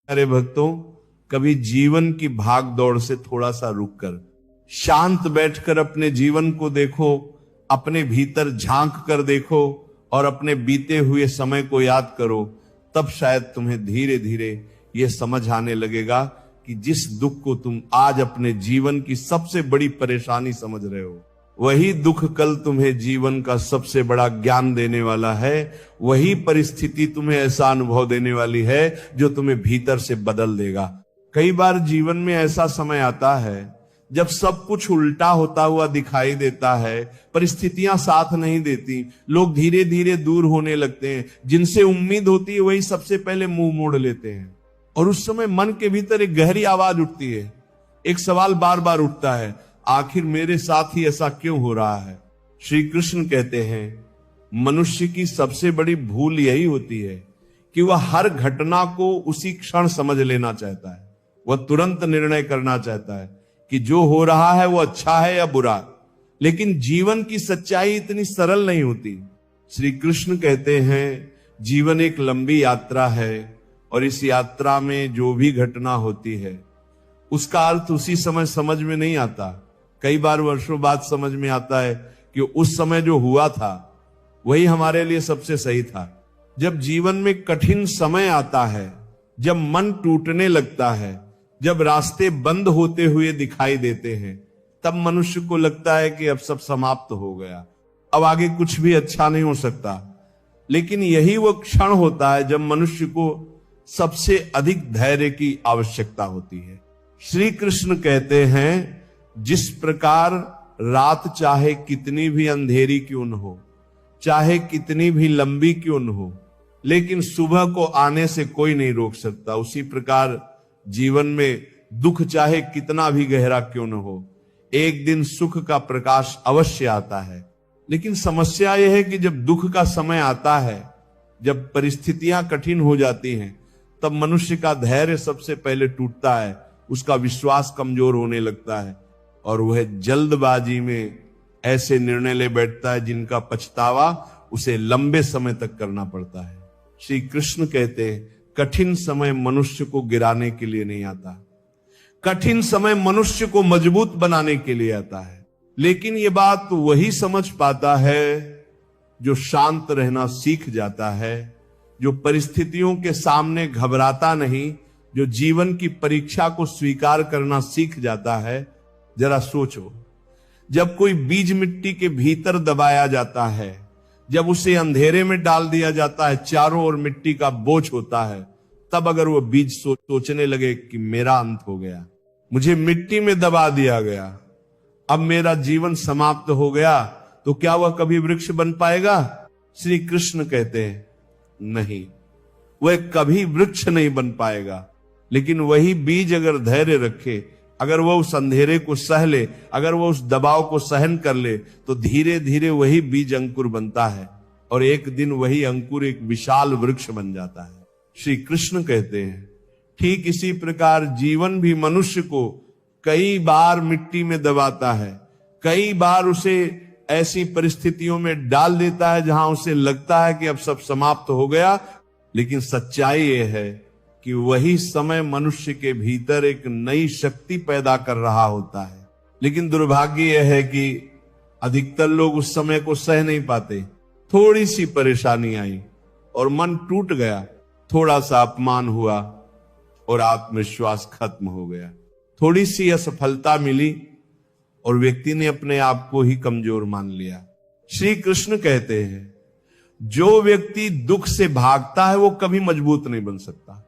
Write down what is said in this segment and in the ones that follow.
अरे भक्तों, कभी जीवन की भाग दौड़ से थोड़ा सा रुककर शांत बैठकर अपने जीवन को देखो, अपने भीतर झांक कर देखो और अपने बीते हुए समय को याद करो। तब शायद तुम्हें धीरे धीरे यह समझ आने लगेगा कि जिस दुख को तुम आज अपने जीवन की सबसे बड़ी परेशानी समझ रहे हो, वही दुख कल तुम्हें जीवन का सबसे बड़ा ज्ञान देने वाला है। वही परिस्थिति तुम्हें ऐसा अनुभव देने वाली है जो तुम्हें भीतर से बदल देगा। कई बार जीवन में ऐसा समय आता है जब सब कुछ उल्टा होता हुआ दिखाई देता है, परिस्थितियां साथ नहीं देती, लोग धीरे धीरे दूर होने लगते हैं, जिनसे उम्मीद होती है वही सबसे पहले मुंह मोड़ लेते हैं। और उस समय मन के भीतर एक गहरी आवाज उठती है, एक सवाल बार बार उठता है, आखिर मेरे साथ ही ऐसा क्यों हो रहा है। श्री कृष्ण कहते हैं मनुष्य की सबसे बड़ी भूल यही होती है कि वह हर घटना को उसी क्षण समझ लेना चाहता है। वह तुरंत निर्णय करना चाहता है कि जो हो रहा है वो अच्छा है या बुरा। लेकिन जीवन की सच्चाई इतनी सरल नहीं होती। श्री कृष्ण कहते हैं जीवन एक लंबी यात्रा है और इस यात्रा में जो भी घटना होती है उसका अर्थ उसी समय समझ में नहीं आता। कई बार वर्षों बाद समझ में आता है कि उस समय जो हुआ था वही हमारे लिए सबसे सही था। जब जीवन में कठिन समय आता है, जब मन टूटने लगता है, जब रास्ते बंद होते हुए दिखाई देते हैं, तब मनुष्य को लगता है कि अब सब समाप्त हो गया, अब आगे कुछ भी अच्छा नहीं हो सकता। लेकिन यही वो क्षण होता है जब मनुष्य को सबसे अधिक धैर्य की आवश्यकता होती है। श्री कृष्ण कहते हैं जिस प्रकार रात चाहे कितनी भी अंधेरी क्यों न हो, चाहे कितनी भी लंबी क्यों न हो, लेकिन सुबह को आने से कोई नहीं रोक सकता, उसी प्रकार जीवन में दुख चाहे कितना भी गहरा क्यों न हो, एक दिन सुख का प्रकाश अवश्य आता है। लेकिन समस्या यह है कि जब दुख का समय आता है, जब परिस्थितियां कठिन हो जाती हैं, तब मनुष्य का धैर्य सबसे पहले टूटता है, उसका विश्वास कमजोर होने लगता है और वह जल्दबाजी में ऐसे निर्णय ले बैठता है जिनका पछतावा उसे लंबे समय तक करना पड़ता है। श्री कृष्ण कहते हैं कठिन समय मनुष्य को गिराने के लिए नहीं आता, कठिन समय मनुष्य को मजबूत बनाने के लिए आता है। लेकिन ये बात वही समझ पाता है जो शांत रहना सीख जाता है, जो परिस्थितियों के सामने घबराता नहीं, जो जीवन की परीक्षा को स्वीकार करना सीख जाता है। जरा सोचो, जब कोई बीज मिट्टी के भीतर दबाया जाता है, जब उसे अंधेरे में डाल दिया जाता है, चारों ओर मिट्टी का बोझ होता है, तब अगर वो बीज सोचने लगे कि मेरा अंत हो गया, मुझे मिट्टी में दबा दिया गया, अब मेरा जीवन समाप्त हो गया, तो क्या वह कभी वृक्ष बन पाएगा? श्री कृष्ण कहते हैं नहीं, वह कभी वृक्ष नहीं बन पाएगा। लेकिन वही बीज अगर धैर्य रखे, अगर वह उस अंधेरे को सह ले, अगर वह उस दबाव को सहन कर ले, तो धीरे धीरे वही बीज अंकुर बनता है और एक दिन वही अंकुर एक विशाल वृक्ष बन जाता है। श्री कृष्ण कहते हैं ठीक इसी प्रकार जीवन भी मनुष्य को कई बार मिट्टी में दबाता है, कई बार उसे ऐसी परिस्थितियों में डाल देता है जहां उसे लगता है कि अब सब समाप्त हो गया। लेकिन सच्चाई यह है कि वही समय मनुष्य के भीतर एक नई शक्ति पैदा कर रहा होता है। लेकिन दुर्भाग्य यह है कि अधिकतर लोग उस समय को सह नहीं पाते। थोड़ी सी परेशानी आई और मन टूट गया, थोड़ा सा अपमान हुआ और आत्मविश्वास खत्म हो गया, थोड़ी सी असफलता मिली और व्यक्ति ने अपने आप को ही कमजोर मान लिया। श्री कृष्ण कहते हैं जो व्यक्ति दुख से भागता है वो कभी मजबूत नहीं बन सकता,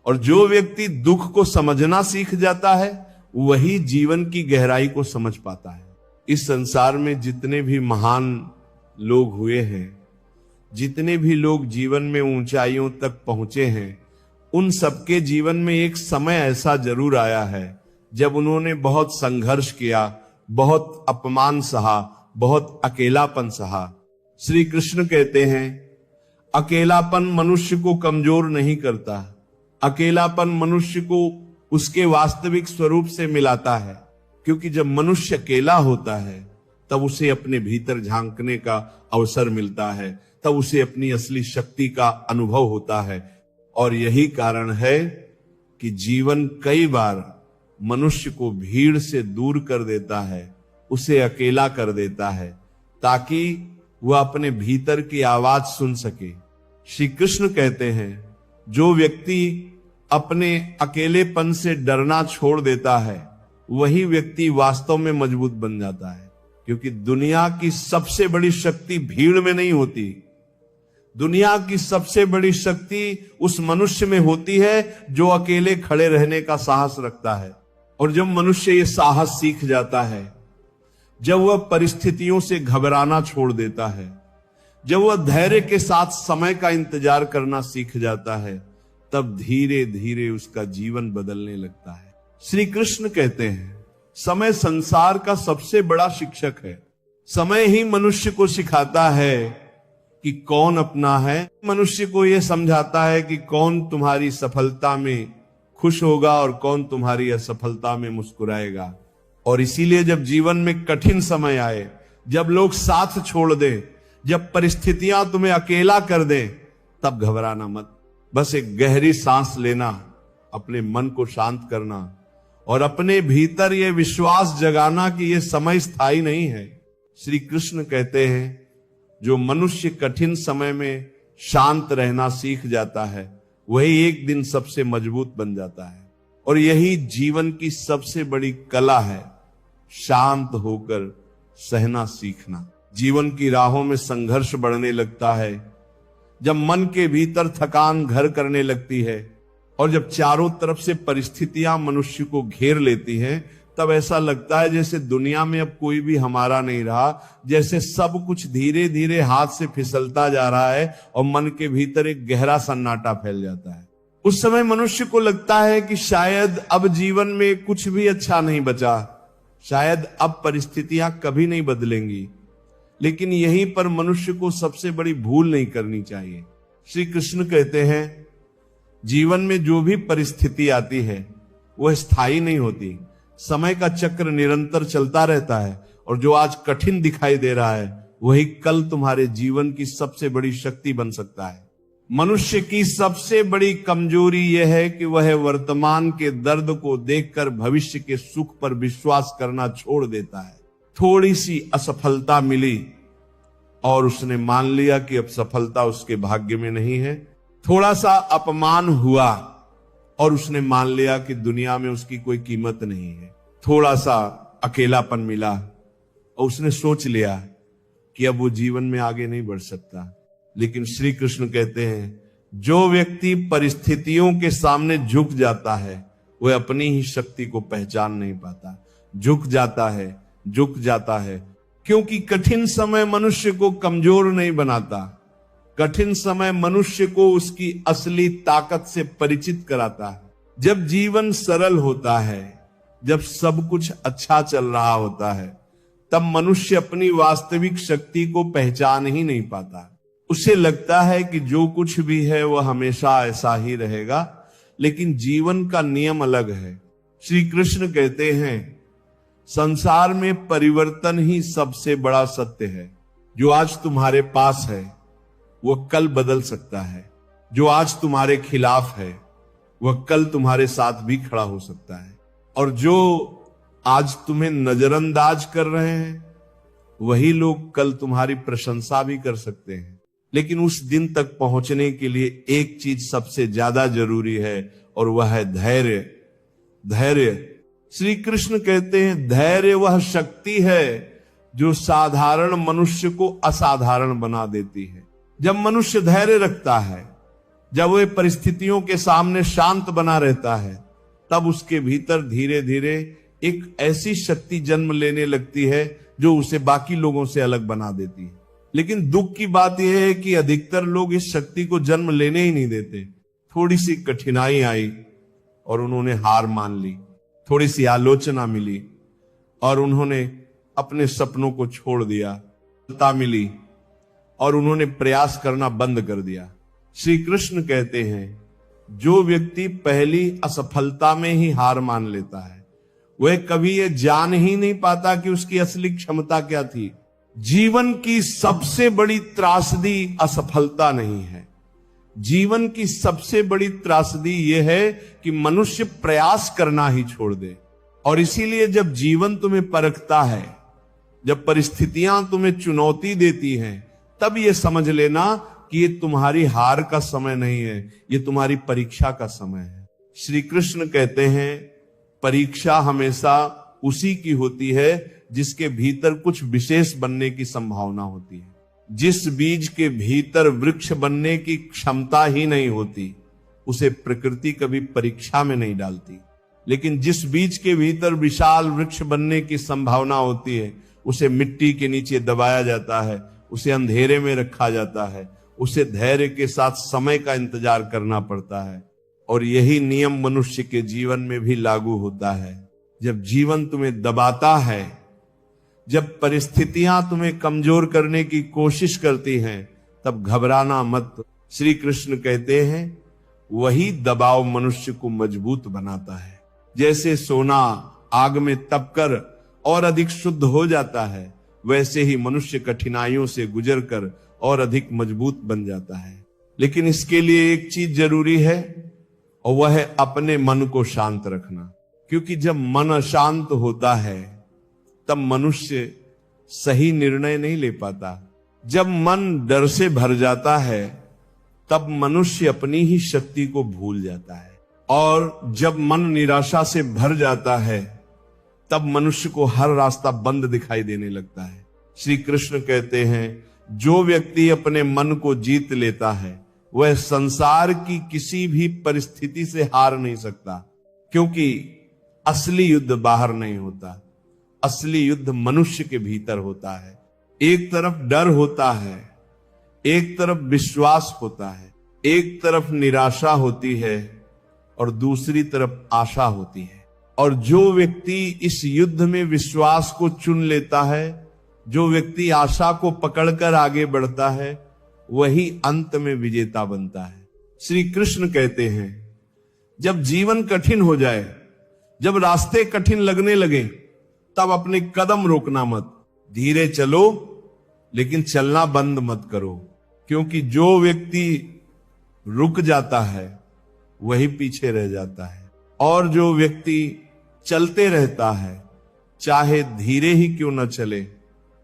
और जो व्यक्ति दुख को समझना सीख जाता है वही जीवन की गहराई को समझ पाता है। इस संसार में जितने भी महान लोग हुए हैं, जितने भी लोग जीवन में ऊंचाइयों तक पहुंचे हैं, उन सबके जीवन में एक समय ऐसा जरूर आया है जब उन्होंने बहुत संघर्ष किया, बहुत अपमान सहा, बहुत अकेलापन सहा। श्री कृष्ण कहते हैं अकेलापन मनुष्य को कमजोर नहीं करता, अकेलापन मनुष्य को उसके वास्तविक स्वरूप से मिलाता है। क्योंकि जब मनुष्य अकेला होता है तब उसे अपने भीतर झांकने का अवसर मिलता है, तब उसे अपनी असली शक्ति का अनुभव होता है। और यही कारण है कि जीवन कई बार मनुष्य को भीड़ से दूर कर देता है, उसे अकेला कर देता है, ताकि वह अपने भीतर की आवाज सुन सके। श्री कृष्ण कहते हैं, जो व्यक्ति अपने अकेलेपन से डरना छोड़ देता है, वही व्यक्ति वास्तव में मजबूत बन जाता है। क्योंकि दुनिया की सबसे बड़ी शक्ति भीड़ में नहीं होती, दुनिया की सबसे बड़ी शक्ति उस मनुष्य में होती है जो अकेले खड़े रहने का साहस रखता है। और जब मनुष्य ये साहस सीख जाता है, जब वह परिस्थितियों से घबराना छोड़ देता है, जब वह धैर्य के साथ समय का इंतजार करना सीख जाता है, तब धीरे धीरे उसका जीवन बदलने लगता है। श्री कृष्ण कहते हैं, समय संसार का सबसे बड़ा शिक्षक है। समय ही मनुष्य को सिखाता है कि कौन अपना है, मनुष्य को यह समझाता है कि कौन तुम्हारी सफलता में खुश होगा और कौन तुम्हारी असफलता में मुस्कुराएगा। और इसीलिए जब जीवन में कठिन समय आए, जब लोग साथ छोड़ दें, जब परिस्थितियां तुम्हें अकेला कर दें, तब घबराना मत। बस एक गहरी सांस लेना, अपने मन को शांत करना और अपने भीतर यह विश्वास जगाना कि यह समय स्थायी नहीं है। श्री कृष्ण कहते हैं, जो मनुष्य कठिन समय में शांत रहना सीख जाता है, वही एक दिन सबसे मजबूत बन जाता है। और यही जीवन की सबसे बड़ी कला है, शांत होकर सहना सीखना। जीवन की राहों में संघर्ष बढ़ने लगता है, जब मन के भीतर थकान घर करने लगती है और जब चारों तरफ से परिस्थितियां मनुष्य को घेर लेती हैं, तब ऐसा लगता है जैसे दुनिया में अब कोई भी हमारा नहीं रहा, जैसे सब कुछ धीरे धीरे हाथ से फिसलता जा रहा है और मन के भीतर एक गहरा सन्नाटा फैल जाता है। उस समय मनुष्य को लगता है कि शायद अब जीवन में कुछ भी अच्छा नहीं बचा, शायद अब परिस्थितियां कभी नहीं बदलेंगी। लेकिन यहीं पर मनुष्य को सबसे बड़ी भूल नहीं करनी चाहिए। श्री कृष्ण कहते हैं, जीवन में जो भी परिस्थिति आती है वह स्थायी नहीं होती, समय का चक्र निरंतर चलता रहता है। और जो आज कठिन दिखाई दे रहा है, वही कल तुम्हारे जीवन की सबसे बड़ी शक्ति बन सकता है। मनुष्य की सबसे बड़ी कमजोरी यह है कि वह वर्तमान के दर्द को देखकर भविष्य के सुख पर विश्वास करना छोड़ देता है। थोड़ी सी असफलता मिली और उसने मान लिया कि अब सफलता उसके भाग्य में नहीं है। थोड़ा सा अपमान हुआ और उसने मान लिया कि दुनिया में उसकी कोई कीमत नहीं है। थोड़ा सा अकेलापन मिला और उसने सोच लिया कि अब वो जीवन में आगे नहीं बढ़ सकता। लेकिन श्री कृष्ण कहते हैं, जो व्यक्ति परिस्थितियों के सामने झुक जाता है, वह अपनी ही शक्ति को पहचान नहीं पाता। झुक जाता है, क्योंकि कठिन समय मनुष्य को कमजोर नहीं बनाता। कठिन समय मनुष्य को उसकी असली ताकत से परिचित कराता है। जब जीवन सरल होता है, जब सब कुछ अच्छा चल रहा होता है, तब मनुष्य अपनी वास्तविक शक्ति को पहचान ही नहीं पाता। उसे लगता है कि जो कुछ भी है वह हमेशा ऐसा ही रहेगा, लेकिन जीवन का नियम अलग है। श्री कृष्ण कहते हैं, संसार में परिवर्तन ही सबसे बड़ा सत्य है। जो आज तुम्हारे पास है वह कल बदल सकता है, जो आज तुम्हारे खिलाफ है वह कल तुम्हारे साथ भी खड़ा हो सकता है, और जो आज तुम्हें नजरअंदाज कर रहे हैं वही लोग कल तुम्हारी प्रशंसा भी कर सकते हैं। लेकिन उस दिन तक पहुंचने के लिए एक चीज सबसे ज्यादा जरूरी है, और वह है धैर्य। धैर्य, श्री कृष्ण कहते हैं, धैर्य वह शक्ति है जो साधारण मनुष्य को असाधारण बना देती है। जब मनुष्य धैर्य रखता है, जब वह परिस्थितियों के सामने शांत बना रहता है, तब उसके भीतर धीरे धीरे एक ऐसी शक्ति जन्म लेने लगती है जो उसे बाकी लोगों से अलग बना देती है। लेकिन दुख की बात यह है कि अधिकतर लोग इस शक्ति को जन्म लेने ही नहीं देते। थोड़ी सी कठिनाई आई और उन्होंने हार मान ली, थोड़ी सी आलोचना मिली और उन्होंने अपने सपनों को छोड़ दिया, सत्ता मिली और उन्होंने प्रयास करना बंद कर दिया। श्री कृष्ण कहते हैं, जो व्यक्ति पहली असफलता में ही हार मान लेता है, वह कभी यह जान ही नहीं पाता कि उसकी असली क्षमता क्या थी। जीवन की सबसे बड़ी त्रासदी असफलता नहीं है, जीवन की सबसे बड़ी त्रासदी यह है कि मनुष्य प्रयास करना ही छोड़ दे। और इसीलिए जब जीवन तुम्हें परखता है, जब परिस्थितियां तुम्हें चुनौती देती हैं, तब ये समझ लेना कि ये तुम्हारी हार का समय नहीं है, ये तुम्हारी परीक्षा का समय है। श्री कृष्ण कहते हैं परीक्षा हमेशा उसी की होती है जिसके भीतर कुछ विशेष बनने की संभावना होती है। जिस बीज के भीतर वृक्ष बनने की क्षमता ही नहीं होती, उसे प्रकृति कभी परीक्षा में नहीं डालती। लेकिन जिस बीज के भीतर विशाल वृक्ष बनने की संभावना होती है, उसे मिट्टी के नीचे दबाया जाता है, उसे अंधेरे में रखा जाता है, उसे धैर्य के साथ समय का इंतजार करना पड़ता है। और यही नियम मनुष्य के जीवन में भी लागू होता है। जब जीवन तुम्हें दबाता है, जब परिस्थितियां तुम्हें कमजोर करने की कोशिश करती हैं, तब घबराना मत। श्री कृष्ण कहते हैं वही दबाव मनुष्य को मजबूत बनाता है। जैसे सोना आग में तपकर और अधिक शुद्ध हो जाता है, वैसे ही मनुष्य कठिनाइयों से गुजरकर और अधिक मजबूत बन जाता है। लेकिन इसके लिए एक चीज जरूरी है, और वह है अपने मन को शांत रखना। क्योंकि जब मन अशांत होता है, तब मनुष्य सही निर्णय नहीं ले पाता। जब मन डर से भर जाता है, तब मनुष्य अपनी ही शक्ति को भूल जाता है। और जब मन निराशा से भर जाता है, तब मनुष्य को हर रास्ता बंद दिखाई देने लगता है। श्री कृष्ण कहते हैं जो व्यक्ति अपने मन को जीत लेता है, वह संसार की किसी भी परिस्थिति से हार नहीं सकता। क्योंकि असली युद्ध बाहर नहीं होता, असली युद्ध मनुष्य के भीतर होता है। एक तरफ डर होता है, एक तरफ विश्वास होता है, एक तरफ निराशा होती है और दूसरी तरफ आशा होती है। और जो व्यक्ति इस युद्ध में विश्वास को चुन लेता है, जो व्यक्ति आशा को पकड़कर आगे बढ़ता है, वही अंत में विजेता बनता है। श्री कृष्ण कहते हैं जब जीवन कठिन हो जाए, जब रास्ते कठिन लगने लगे, तब अपने कदम रोकना मत। धीरे चलो, लेकिन चलना बंद मत करो। क्योंकि जो व्यक्ति रुक जाता है वही पीछे रह जाता है, और जो व्यक्ति चलते रहता है, चाहे धीरे ही क्यों न चले,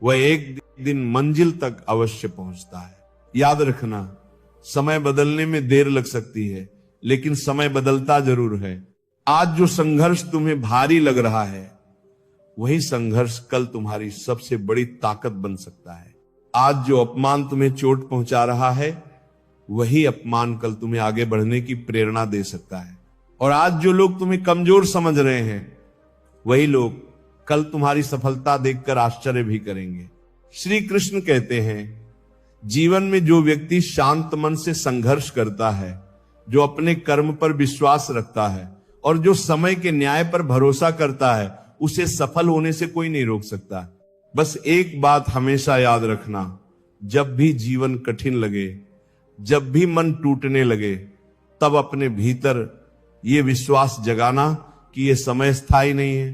वह एक दिन मंजिल तक अवश्य पहुंचता है। याद रखना, समय बदलने में देर लग सकती है, लेकिन समय बदलता जरूर है। आज जो संघर्ष तुम्हें भारी लग रहा है, वही संघर्ष कल तुम्हारी सबसे बड़ी ताकत बन सकता है। आज जो अपमान तुम्हें चोट पहुंचा रहा है, वही अपमान कल तुम्हें आगे बढ़ने की प्रेरणा दे सकता है। और आज जो लोग तुम्हें कमजोर समझ रहे हैं, वही लोग कल तुम्हारी सफलता देखकर आश्चर्य भी करेंगे। श्री कृष्ण कहते हैं जीवन में जो व्यक्ति शांत मन से संघर्ष करता है, जो अपने कर्म पर विश्वास रखता है और जो समय के न्याय पर भरोसा करता है, उसे सफल होने से कोई नहीं रोक सकता। बस एक बात हमेशा याद रखना, जब भी जीवन कठिन लगे, जब भी मन टूटने लगे, तब अपने भीतर ये विश्वास जगाना कि ये समय स्थायी नहीं है।